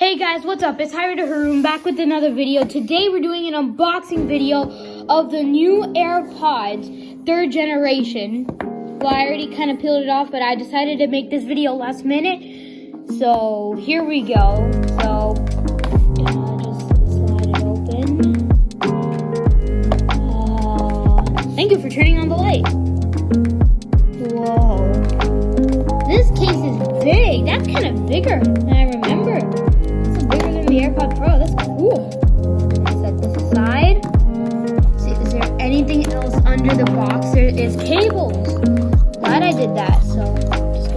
Hey guys, what's up? It's Highratedharoun back with another video. Today we're doing an unboxing video of the new Airpods 3rd generation. Well, I already kind of peeled it off, but I decided to make this video last minute. So here we go. So just slide it open. Thank you for turning on the light. Whoa. This case is big. That's kind of bigger than I remember. The AirPod Pro, that's cool. Set this aside. See, is there anything else under the box? There is cables. Glad I did that. So I'm just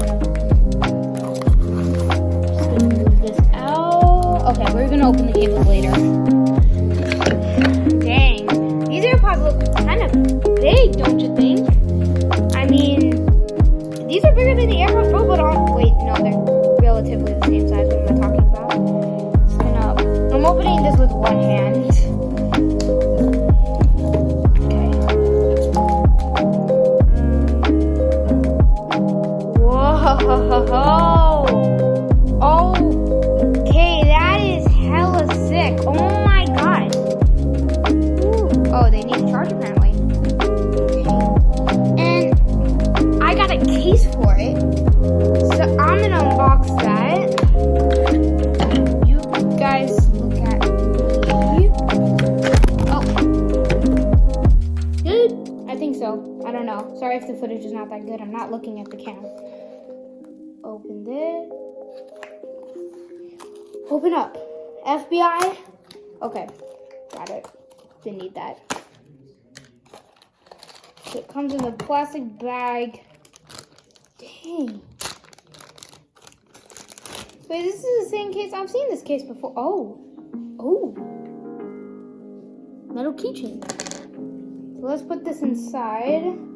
gonna move this out. Okay, we're gonna open the cables later. Dang, these AirPods look kind of big, don't you think? I mean, these are bigger than the AirPod Pro, but wait, no, they're relatively the same size. What am I talking about? I'm opening this with one hand. Okay. Whoa! Okay, that is hella sick. Oh my god. Ooh. Oh, they need a charge apparently. And I got a case for it. So I'm gonna unbox that. You guys. I don't know. Sorry if the footage is not that good. I'm not looking at the camera. Open this. Open up. FBI. Okay. Got it. Didn't need that. So it comes in a plastic bag. Dang. Wait, this is the same case. I've seen this case before. Oh. Metal keychain. So let's put this inside.